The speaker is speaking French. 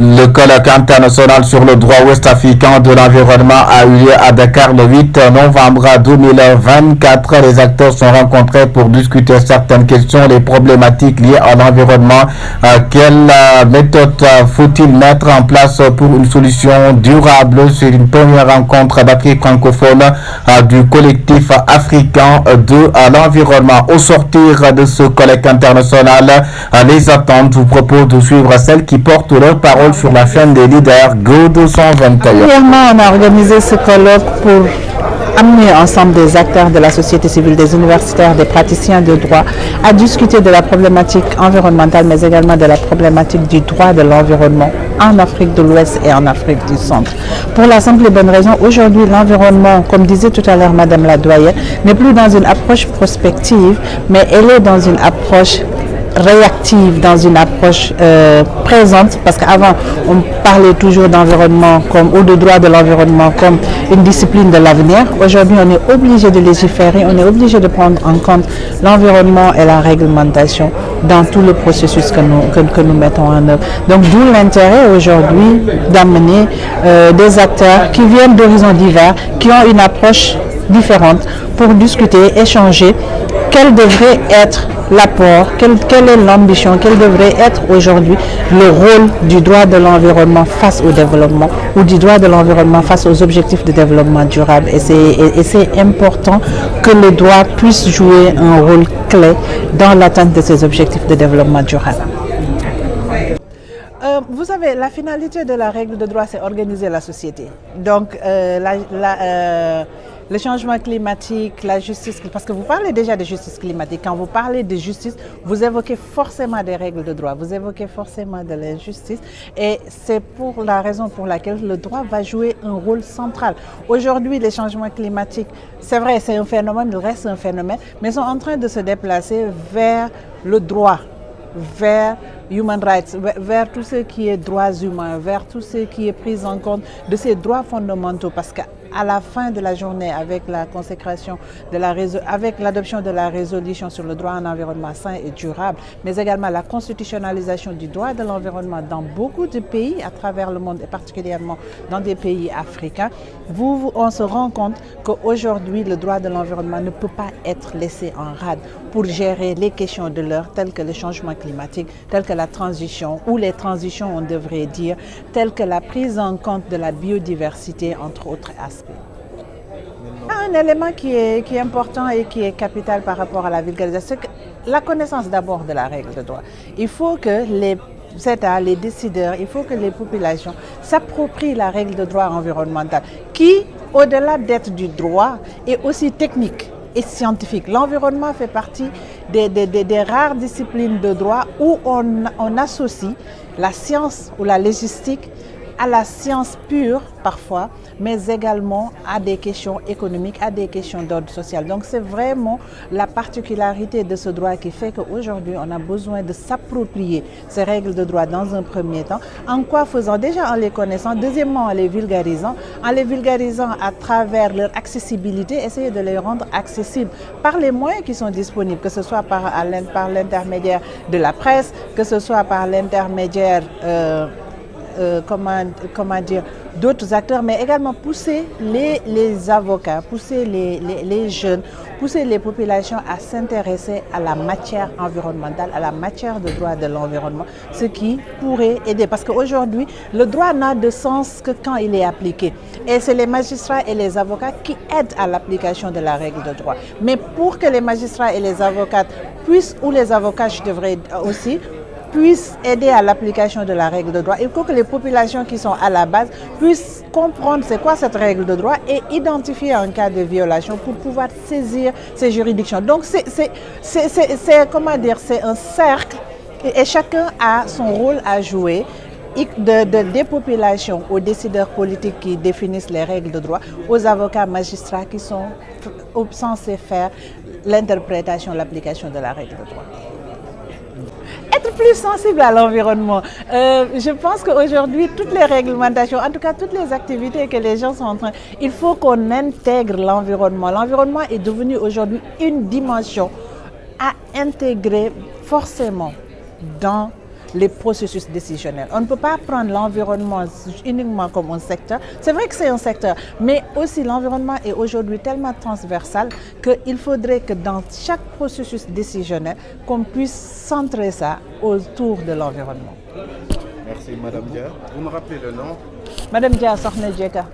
Le colloque international sur le droit ouest-africain de l'environnement a eu lieu à Dakar le 8 novembre 2024. Les acteurs sont rencontrés pour discuter certaines questions, les problématiques liées à l'environnement. Quelle méthode faut-il mettre en place pour une solution durable? C'est une première rencontre d'Afrique francophone du collectif africain de l'environnement. Au sortir de ce colloque international, les attentes vous propose de suivre celles qui portent leur parole sur la chaîne des leaders Go 221. Premièrement, on a organisé ce colloque pour amener ensemble des acteurs de la société civile, des universitaires, des praticiens de droit à discuter de la problématique environnementale, mais également de la problématique du droit de l'environnement en Afrique de l'Ouest et en Afrique du Centre. Pour la simple et bonne raison, aujourd'hui, l'environnement, comme disait tout à l'heure Madame la doyenne, n'est plus dans une approche prospective, mais elle est dans une approche réactive, dans une approche présente, parce qu'avant on parlait toujours d'environnement ou de droit de l'environnement comme une discipline de l'avenir. Aujourd'hui on est obligé de légiférer, on est obligé de prendre en compte l'environnement et la réglementation dans tout le processus que nous mettons en œuvre. Donc d'où l'intérêt aujourd'hui d'amener des acteurs qui viennent d'horizons divers, qui ont une approche différente pour discuter, échanger quel devrait être l'apport, quelle est l'ambition, quel devrait être aujourd'hui le rôle du droit de l'environnement face au développement ou du droit de l'environnement face aux objectifs de développement durable. Et c'est important que le droit puisse jouer un rôle clé dans l'atteinte de ces objectifs de développement durable. Vous savez, la finalité de la règle de droit, c'est organiser la société. Donc, le changement climatique, la justice, parce que vous parlez déjà de justice climatique. Quand vous parlez de justice, vous évoquez forcément des règles de droit, vous évoquez forcément de l'injustice. Et c'est pour la raison pour laquelle le droit va jouer un rôle central. Aujourd'hui, les changements climatiques, c'est vrai, c'est un phénomène, il reste un phénomène, mais ils sont en train de se déplacer vers le droit, vers human rights, vers tout ce qui est droits humains, vers tout ce qui est prise en compte de ces droits fondamentaux, parce qu'à la fin de la journée, avec la consécration avec l'adoption de la résolution sur le droit à un environnement sain et durable, mais également la constitutionnalisation du droit de l'environnement dans beaucoup de pays à travers le monde et particulièrement dans des pays africains, on se rend compte qu'aujourd'hui le droit de l'environnement ne peut pas être laissé en rade pour gérer les questions de l'heure telles que le changement climatique, telles que la transition ou les transitions on devrait dire, telles que la prise en compte de la biodiversité entre autres aspects. Un élément qui est important et qui est capital par rapport à la vulgarisation, c'est la connaissance d'abord de la règle de droit. Il faut que les États, les décideurs, il faut que les populations s'approprient la règle de droit environnemental qui, au-delà d'être du droit, est aussi technique et scientifique. L'environnement fait partie des rares disciplines de droit où on associe la science ou la légistique à la science pure parfois, mais également à des questions économiques, à des questions d'ordre social. Donc c'est vraiment la particularité de ce droit qui fait qu'aujourd'hui on a besoin de s'approprier ces règles de droit dans un premier temps. En quoi faisant? Déjà en les connaissant, deuxièmement en les vulgarisant à travers leur accessibilité, essayer de les rendre accessibles par les moyens qui sont disponibles, que ce soit par l'intermédiaire de la presse, que ce soit par l'intermédiaire d'autres acteurs, mais également pousser les avocats, pousser les jeunes, pousser les populations à s'intéresser à la matière environnementale, à la matière de droit de l'environnement, ce qui pourrait aider. Parce qu'aujourd'hui, le droit n'a de sens que quand il est appliqué. Et c'est les magistrats et les avocats qui aident à l'application de la règle de droit. Mais pour que les magistrats et les avocats puissent, ou les avocats, je devrais aussi, puissent aider à l'application de la règle de droit. Il faut que les populations qui sont à la base puissent comprendre c'est quoi cette règle de droit et identifier un cas de violation pour pouvoir saisir ces juridictions. Donc c'est un cercle et chacun a son rôle à jouer. Des populations aux décideurs politiques qui définissent les règles de droit, aux avocats magistrats qui sont censés faire l'interprétation, l'application de la règle de droit. Être plus sensible à l'environnement. Je pense qu'aujourd'hui, toutes les réglementations, en tout cas toutes les activités que les gens sont en train, il faut qu'on intègre l'environnement. L'environnement est devenu aujourd'hui une dimension à intégrer forcément dans les processus décisionnels. On ne peut pas prendre l'environnement uniquement comme un secteur. C'est vrai que c'est un secteur, mais aussi l'environnement est aujourd'hui tellement transversal qu'il faudrait que dans chaque processus décisionnel, qu'on puisse centrer ça autour de l'environnement. Merci Madame Dia. Vous me rappelez le nom? Madame Dia Sokhna Djeka.